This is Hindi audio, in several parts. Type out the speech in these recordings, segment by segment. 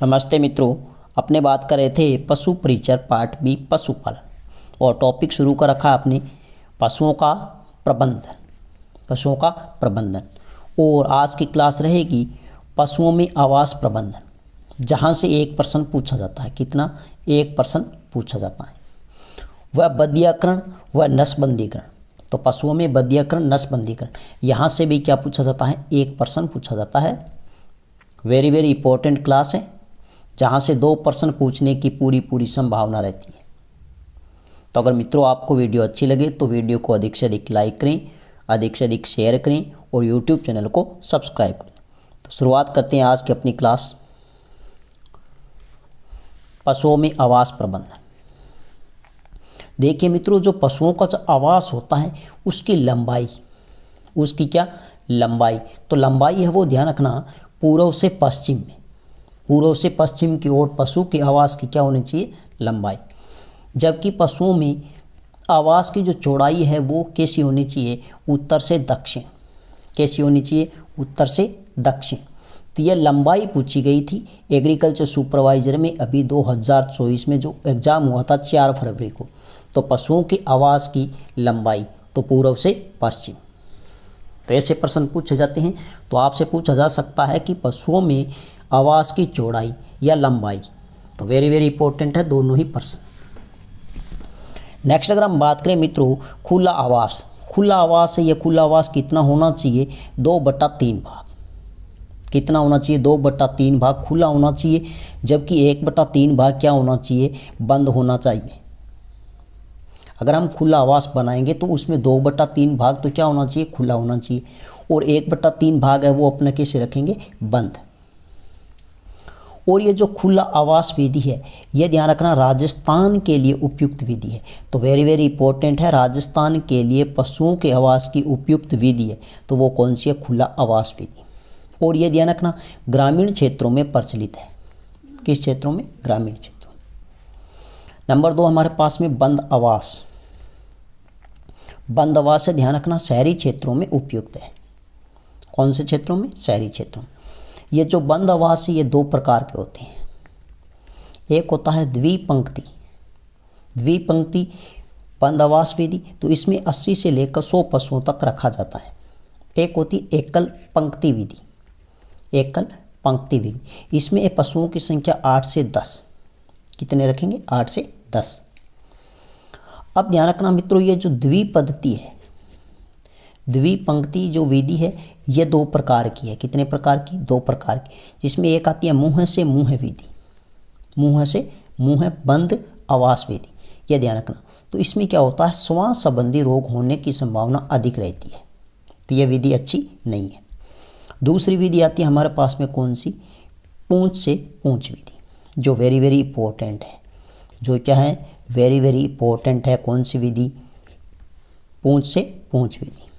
नमस्ते मित्रों, अपने बात कर रहे थे पशु परिचर पार्ट बी पशुपालन और टॉपिक शुरू कर रखा आपने पशुओं का प्रबंधन। और आज की क्लास रहेगी पशुओं में आवास प्रबंधन, जहाँ से एक प्रश्न पूछा जाता है। कितना? एक प्रश्न पूछा जाता है। वह बंधीकरण व नसबंदीकरण। तो पशुओं में बंधीकरण नसबंदीकरण, यहाँ से भी क्या पूछा जाता है? एक प्रश्न पूछा जाता है। वेरी वेरी इंपॉर्टेंट क्लास है, जहाँ से 2 प्रश्न पूछने की पूरी संभावना रहती है। तो अगर मित्रों आपको वीडियो अच्छी लगे तो वीडियो को अधिक से अधिक लाइक करें, अधिक से अधिक शेयर करें और यूट्यूब चैनल को सब्सक्राइब करें। तो शुरुआत करते हैं आज की अपनी क्लास, पशुओं में आवास प्रबंधन। देखिए मित्रों, जो पशुओं का जो आवास होता है उसकी लंबाई, उसकी क्या लंबाई, तो लंबाई है वो ध्यान रखना पूर्व से पश्चिम में, पूर्व से पश्चिम की ओर पशु के आवास की क्या होनी चाहिए? लंबाई। जबकि पशुओं में आवास की जो चौड़ाई है वो कैसी होनी चाहिए? उत्तर से दक्षिण। कैसी होनी चाहिए? उत्तर से दक्षिण। तो यह लंबाई पूछी गई थी एग्रीकल्चर सुपरवाइजर में अभी 2024 में जो एग्ज़ाम हुआ था 4 फरवरी को। तो पशुओं के आवास की लंबाई तो पूर्व से पश्चिम। तो ऐसे प्रश्न पूछे जाते हैं। तो आपसे पूछा जा सकता है कि पशुओं में आवास की चौड़ाई या लंबाई। तो वेरी वेरी इंपॉर्टेंट है दोनों ही प्रश्न। नेक्स्ट अगर हम बात करें मित्रों खुला आवास। खुला आवास है, यह खुला आवास कितना होना चाहिए? 2/3 भाग। कितना होना चाहिए? 2/3 भाग खुला होना चाहिए, जबकि 1/3 भाग क्या होना चाहिए? बंद होना चाहिए। अगर हम खुला आवास बनाएंगे तो उसमें 2/3 भाग तो क्या होना चाहिए? खुला होना चाहिए, और 1/3 भाग है वो अपना कैसे रखेंगे? बंद। और ये जो खुला आवास विधि है ये ध्यान रखना राजस्थान के लिए उपयुक्त विधि है। तो वेरी वेरी इंपॉर्टेंट है, राजस्थान के लिए पशुओं के आवास की उपयुक्त विधि है तो वो कौन सी है? खुला आवास विधि। और ये ध्यान रखना ग्रामीण क्षेत्रों में प्रचलित है। किस क्षेत्रों में? ग्रामीण क्षेत्रों में। नंबर 2 हमारे पास में बंद आवास। बंद आवास से ध्यान रखना शहरी क्षेत्रों में उपयुक्त है। कौन से क्षेत्रों में? शहरी क्षेत्रों में। ये जो बंद आवास है ये 2 प्रकार के होते हैं। एक होता है द्विपंक्ति बंद आवास विधि, तो इसमें 80 से लेकर 100 पशुओं तक रखा जाता है। एक होती एकल पंक्ति विधि। इसमें पशुओं की संख्या 8 से 10। कितने रखेंगे? 8 से 10। अब ध्यान रखना मित्रों, ये जो द्विपद्धति है, द्विपंक्ति जो विधि है ये 2 प्रकार की है। कितने प्रकार की? 2 प्रकार की। जिसमें एक आती है मुंह से मुंह विधि, मुंह से मुंह बंद आवास विधि, यह ध्यान रखना। तो इसमें क्या होता है? श्वास संबंधी रोग होने की संभावना अधिक रहती है, तो यह विधि अच्छी नहीं है। दूसरी विधि आती है हमारे पास में कौन सी? पूंछ से पूंछ विधि, जो वेरी वेरी इंपॉर्टेंट है। जो क्या है? वेरी वेरी इंपॉर्टेंट है। कौन सी विधि? पूंछ से पूंछ विधि।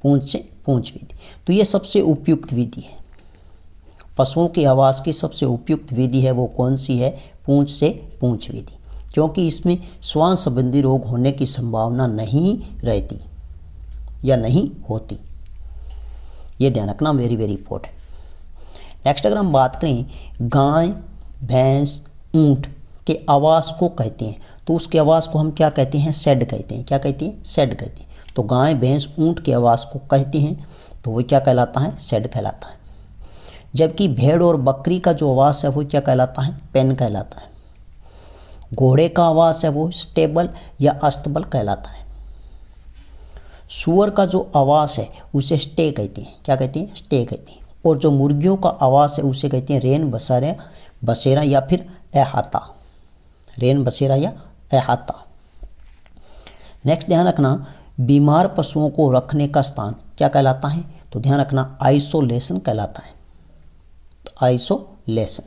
पूंछ से पूंछ विधि, तो ये सबसे उपयुक्त विधि है। पशुओं के आवास की सबसे उपयुक्त विधि है वो कौन सी है? पूंछ से पूंछ विधि, क्योंकि इसमें श्वास संबंधी रोग होने की संभावना नहीं रहती या नहीं होती। ये ध्यान रखना, वेरी वेरी इंपॉर्टेंट। नेक्स्ट अगर हम बात करें गाय, भैंस, ऊंट के आवास को कहते हैं, तो उसके आवास को हम क्या कहते हैं? शेड कहते हैं। क्या कहते हैं? शेड कहते हैं। तो गाय, भैंस, ऊंट के आवास को कहते हैं तो वो क्या कहलाता है? शेड कहलाता है। जबकि भेड़ और बकरी का जो आवास है वो क्या कहलाता है? पेन कहलाता है। घोड़े का आवास है वो स्टेबल या अस्तबल कहलाता है। सूअर का जो आवास है उसे स्टे कहते हैं। क्या कहते हैं? स्टे कहते हैं। और जो मुर्गियों का आवास है उसे कहते हैं रेन बसेरा या फिर अहाता। रेन बसेरा या अहाता। नेक्स्ट ध्यान रखना बीमार पशुओं को रखने का स्थान क्या कहलाता है? तो ध्यान रखना आइसोलेशन कहलाता है। तो आइसोलेशन,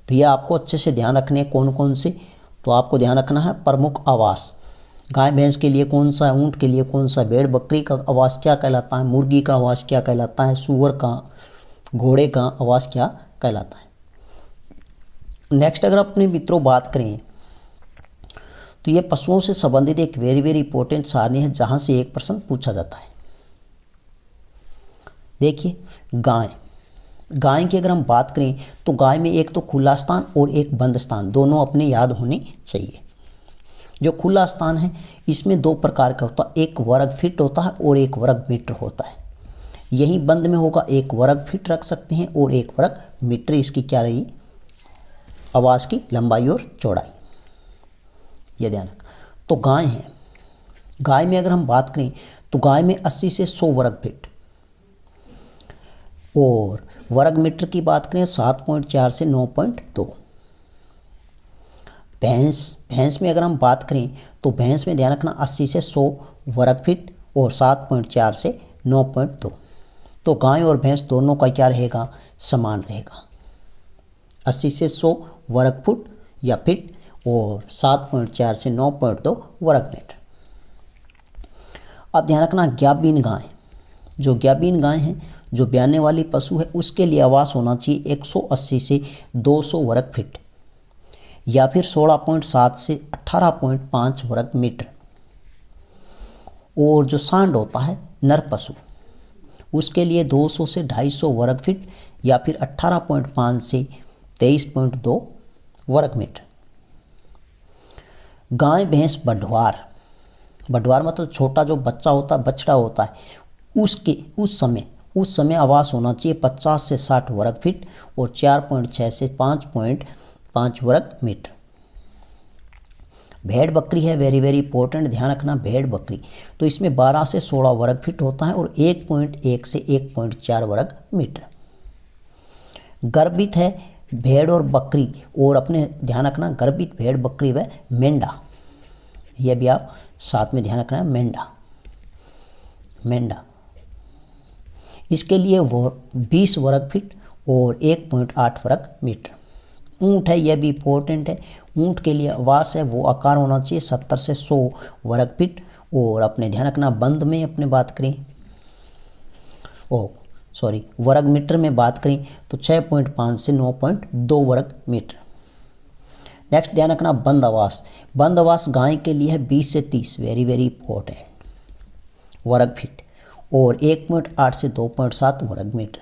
तो ये आपको अच्छे से ध्यान रखने कौन कौन से, तो आपको ध्यान रखना है प्रमुख आवास। गाय भैंस के लिए कौन सा, ऊंट के लिए कौन सा, भेड़ बकरी का आवास क्या कहलाता है, मुर्गी का आवास क्या कहलाता है, सूअर का, घोड़े का आवास क्या कहलाता है। नेक्स्ट अगर अपने मित्रों बात करें तो ये पशुओं से संबंधित एक वेरी वेरी इंपॉर्टेंट सारणी है जहाँ से एक प्रश्न पूछा जाता है। देखिए गाय की अगर हम बात करें तो गाय में एक तो खुला स्थान और एक बंद स्थान दोनों अपने याद होने चाहिए। जो खुला स्थान है इसमें दो प्रकार का होता है, एक वर्ग फीट होता है और एक वर्ग मीटर होता है। यही बंद में होगा एक वर्ग फीट रख सकते हैं और एक वर्ग मीटर इसकी क्या रही, आवाज़ की लंबाई और चौड़ाई, ये ध्यान रखना। तो गाय है, गाय में अगर हम बात करें तो गाय में 80 से 100 वर्ग फीट, और वर्ग मीटर की बात करें 7.4 से 9.2। भैंस में अगर हम बात करें तो भैंस में ध्यान रखना 80 से 100 वर्ग फीट और 7.4 से 9.2। तो गाय और भैंस दोनों का क्या रहेगा, समान रहेगा, 80 से 100 वर्ग फुट या फीट और 7.4 से 9.2 वर्ग मीटर। अब ध्यान रखना ज्ञाबीन गाय, जो ज्ञाबीन गाय है, जो ब्याने वाली पशु है, उसके लिए आवास होना चाहिए 180 से 200 वर्ग फीट या फिर 16.7 से 18.5 वर्ग मीटर। और जो सांड होता है नर पशु, उसके लिए 200 से 250 वर्ग फीट या फिर 18.5 से 23.2 वर्ग मीटर। गाय भैंस बढ़वार मतलब छोटा जो बच्चा होता है, बछड़ा होता है, उसके उस समय आवास होना चाहिए 50 से 60 वर्ग फीट और 4.6 से 5.5 वर्ग मीटर। भेड़ बकरी है, वेरी वेरी इंपॉर्टेंट, ध्यान रखना भेड़ बकरी, तो इसमें 12 से 16 वर्ग फीट होता है और 1.1 से 1.4 वर्ग मीटर। गर्भित है भेड़ और बकरी, और अपने ध्यान रखना गर्भित भेड़ बकरी व मेंढा, यह भी आप साथ में ध्यान रखना है, मेंढा इसके लिए वो 20 वर्ग फीट और 1.8 वर्ग मीटर। ऊँट है, यह भी इम्पोर्टेंट है, ऊँट के लिए आवास है वो आकार होना चाहिए 70 से 100 वर्ग फीट और अपने ध्यान रखना बंद में अपने बात करें वर्ग मीटर में बात करें तो 6.5 से 9.2 वर्ग मीटर। नेक्स्ट ध्यान रखना बंद आवास गाय के लिए है 20 से 30, वेरी वेरी इंपॉर्टेंट, वर्ग फीट और 1.8 से 2.7 वर्ग मीटर।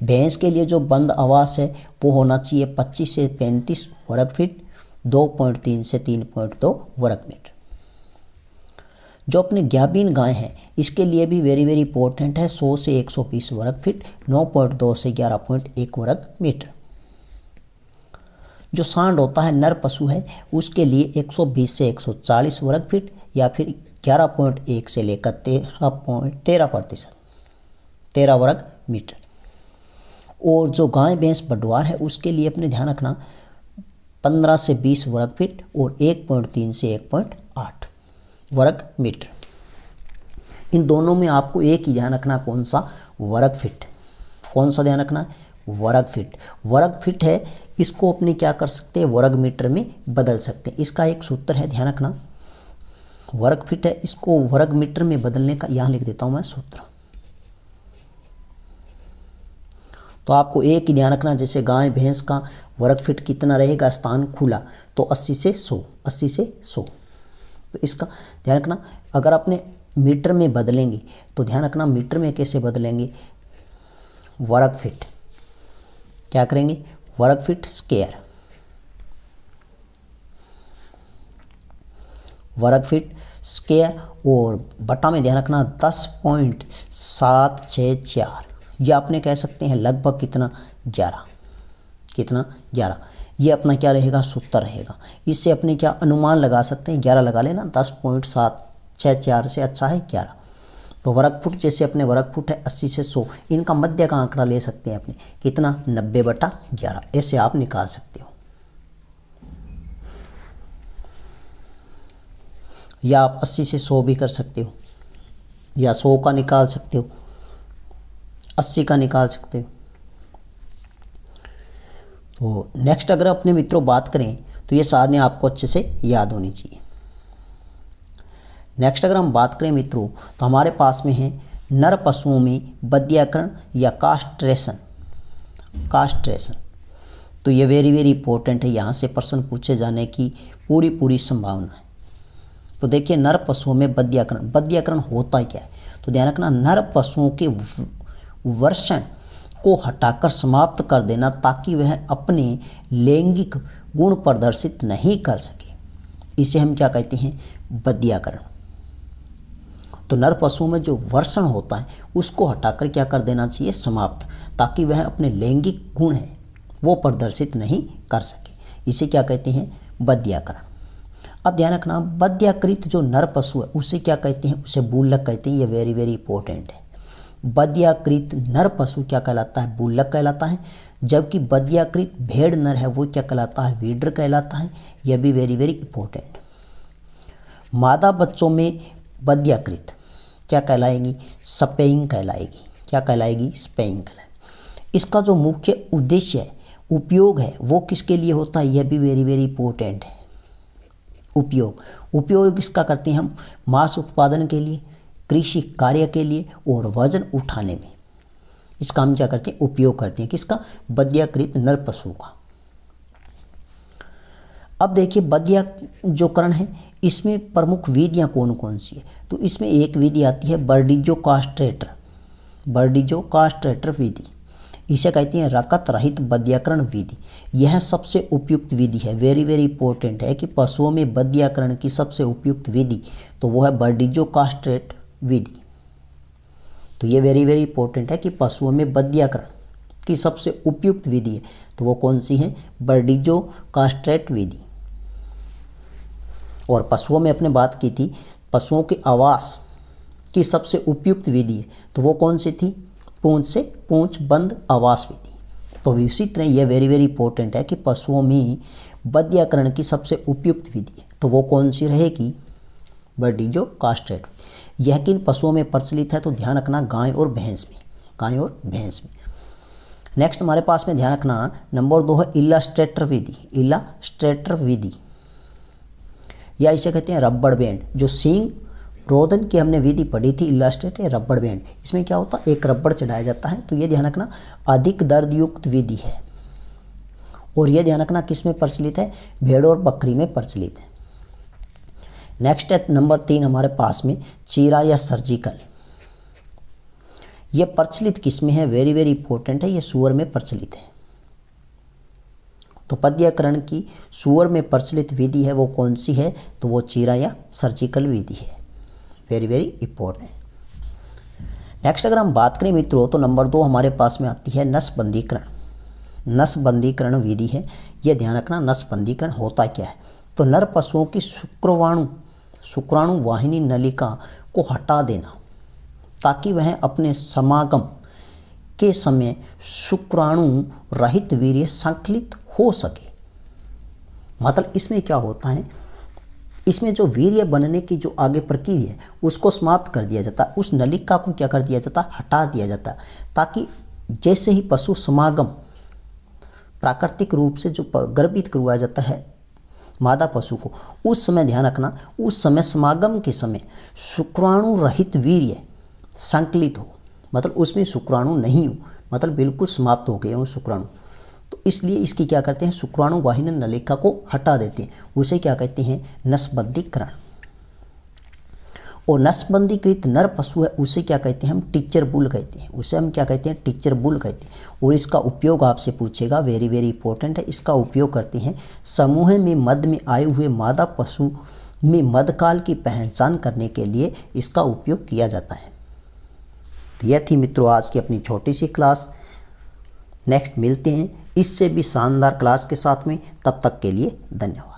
भैंस के लिए जो बंद आवास है वो होना चाहिए 25 से 35 वर्ग फीट, 2.3 से 3.2 वर्ग मीटर। जो अपने ज्ञाबीन गाय है इसके लिए भी वेरी वेरी इंपॉर्टेंट है, 100 से 120 वर्ग फीट, 9.2 से 11.1 वर्ग मीटर। जो सांड होता है नर पशु है, उसके लिए 120 से 140 वर्ग फीट या फिर 11.1 से लेकर 13 वर्ग मीटर। और जो गाय भैंस बढ़वार है उसके लिए अपने ध्यान रखना 15 से 20 वर्ग फीट और 1.3 से 1.8 वर्ग मीटर। इन दोनों में आपको एक ही ध्यान रखना, कौन सा, वर्ग फीट। कौन सा ध्यान रखना, वर्ग फीट है, इसको अपने क्या कर सकते हैं, वर्ग मीटर में बदल सकते हैं। इसका एक सूत्र है, ध्यान रखना, वर्ग फीट है, इसको वर्ग मीटर में बदलने का यहाँ लिख देता हूँ मैं सूत्र। तो आपको एक ही ध्यान रखना, जैसे गाय भैंस का वर्ग फीट कितना रहेगा, स्थान खुला, तो 80 से 100। तो इसका ध्यान रखना, अगर अपने मीटर में बदलेंगे तो ध्यान रखना मीटर में कैसे बदलेंगे, वर्ग फीट, क्या करेंगे, वर्ग फीट स्क्वायर, वर्ग फीट स्क्वायर और बटा में ध्यान रखना 10.764, या अपने कह सकते हैं लगभग कितना, 11। ये अपना क्या रहेगा, सूत्र रहेगा। इससे अपने क्या अनुमान लगा सकते हैं, 11 लगा लेना, 10.764 से अच्छा है 11। तो वर्ग फुट, जैसे अपने वर्ग फुट है 80 से 100, इनका मध्य का आंकड़ा ले सकते हैं अपने, कितना, 90/11, ऐसे आप निकाल सकते हो। या आप 80 से 100 भी कर सकते हो, या 100 का निकाल सकते हो, 80 का निकाल सकते हो। तो नेक्स्ट अगर अपने मित्रों बात करें तो ये सारणी आपको अच्छे से याद होनी चाहिए। नेक्स्ट अगर हम बात करें मित्रों तो हमारे पास में है नर पशुओं में बद्याकरण या कास्ट्रेशन। तो ये वेरी वेरी इंपॉर्टेंट है, यहाँ से प्रश्न पूछे जाने की पूरी संभावना है। तो देखिए नर पशुओं में बद्याकरण होता क्या है, तो ध्यान रखना नर पशुओं के वर्षण को हटाकर समाप्त कर देना ताकि वह अपने लैंगिक गुण प्रदर्शित नहीं कर सके, इसे हम क्या कहते हैं, बद्याकरण। तो नर पशुओं में जो वर्षण होता है उसको हटाकर क्या कर देना चाहिए, समाप्त, ताकि वह अपने लैंगिक गुण है वो प्रदर्शित नहीं कर सके, इसे क्या कहते हैं, बद्याकरण। अब ध्यान रखना, बद्याकृत जो नर पशु है उसे क्या कहते हैं, उसे बुल्लक कहते हैं। ये वेरी वेरी इंपॉर्टेंट है। बद्याकृत नर पशु क्या कहलाता है, बुल्लक कहलाता है, जबकि बद्याकृत भेड़ नर है वो क्या कहलाता है, वीडर कहलाता है। यह भी वेरी वेरी इंपॉर्टेंट। मादा बच्चों में बद्याकृत क्या कहलाएगी, स्पेइंग कहलाएगी। क्या कहलाएगी, स्पेइंग कहलाएगी। इसका जो मुख्य उद्देश्य है, उपयोग है, वो किसके लिए होता है, यह भी वेरी वेरी इंपॉर्टेंट है। उपयोग इसका करते हैं हम मांस उत्पादन के लिए, कृषि कार्य के लिए और वजन उठाने में। इसका हम क्या करते हैं, उपयोग करते हैं। किसका, बद्याकृत नर पशु का। अब देखिए बद्या जो करण है इसमें प्रमुख विधियां कौन कौन सी है। तो इसमें एक विधि आती है बर्डिजो कास्ट्रेटर, बर्डिजो कास्ट्रेटर विधि। इसे कहते हैं रकत रहित बद्याकरण विधि। यह सबसे उपयुक्त विधि है। वेरी वेरी इंपॉर्टेंट है कि पशुओं में बद्याकरण की सबसे उपयुक्त विधि तो वो है बर्डिजो कास्ट्रेट विधि। तो ये वेरी वेरी इंपॉर्टेंट है कि पशुओं में बद्याकरण की सबसे उपयुक्त विधि है तो वो कौन सी है, बर्डिजो कास्ट्रेट विधि। और पशुओं में अपने बात की थी, पशुओं के आवास की सबसे उपयुक्त विधि है तो वो कौन सी थी, पूंछ से पूंछ बंद आवास विधि। तो इसी तरह यह वेरी वेरी इंपॉर्टेंट है कि पशुओं में बद्याकरण की सबसे उपयुक्त विधि है तो वो कौन सी रहेगी, बर्डिजो कास्ट्रेट। यह किन पशुओं में प्रचलित है, तो ध्यान रखना गाय और भैंस में, गाय और भैंस में। नेक्स्ट हमारे पास में ध्यान रखना नंबर 2 है इलास्ट्रेटर विधि। इलास्ट्रेटर विधि या इसे कहते हैं रबड़ बैंड। जो सींग रोदन की हमने विधि पढ़ी थी इलास्ट्रेट रबड़ बैंड, इसमें क्या होता है, एक रबड़ चढ़ाया जाता है। तो ये ध्यान रखना अधिक दर्द युक्त विधि है। और यह ध्यान रखना किस में प्रचलित है, भेड़ और बकरी में प्रचलित है। नेक्स्ट है नंबर 3 हमारे पास में चीरा या सर्जिकल। यह प्रचलित किस में है, वेरी वेरी इंपॉर्टेंट है, यह सूअर में प्रचलित है। तो बद्याकरण की सूअर में प्रचलित विधि है वो कौन सी है, तो वो चीरा या सर्जिकल विधि है। Very very important. नेक्स्ट अगर हम बात करें मित्रों तो नंबर 2 हमारे पास में आती है नसबंदीकरण। नसबंदीकरण विधि है। यह ध्यान रखना नसबंदीकरण होता क्या है, तो नर पशुओं की शुक्राणु वाहिनी नलिका को हटा देना ताकि वह अपने समागम के समय शुक्राणु रहित वीर्य संकलित हो सके। मतलब इसमें क्या होता है, इसमें जो वीर्य बनने की जो आगे प्रक्रिया है उसको समाप्त कर दिया जाता है, उस नलिका को क्या कर दिया जाता है, हटा दिया जाता है, ताकि जैसे ही पशु समागम प्राकृतिक रूप से जो गर्भित करवाया जाता है मादा पशु को, उस समय ध्यान रखना, उस समय समागम के समय शुक्राणु रहित वीर्य संकलित हो, मतलब उसमें शुक्राणु नहीं हो, मतलब बिल्कुल समाप्त हो गए हो शुक्राणु। तो इसलिए इसकी क्या करते हैं, शुक्राणु वाहिनी नलिका को हटा देते हैं, उसे क्या कहते हैं, नसबंदीकरण। और नसबंदीकृत नर पशु है उसे क्या कहते हैं, हम टीचर बुल कहते हैं, उसे हम क्या कहते हैं, टीचर बुल कहते हैं। और इसका उपयोग आपसे पूछेगा, वेरी वेरी इंपॉर्टेंट है। इसका उपयोग करते हैं समूह में मद में आए हुए मादा पशु में मदकाल की पहचान करने के लिए इसका उपयोग किया जाता है। तो यह थी मित्रों आज की अपनी छोटी सी क्लास। नेक्स्ट मिलते हैं इससे भी शानदार क्लास के साथ में, तब तक के लिए धन्यवाद।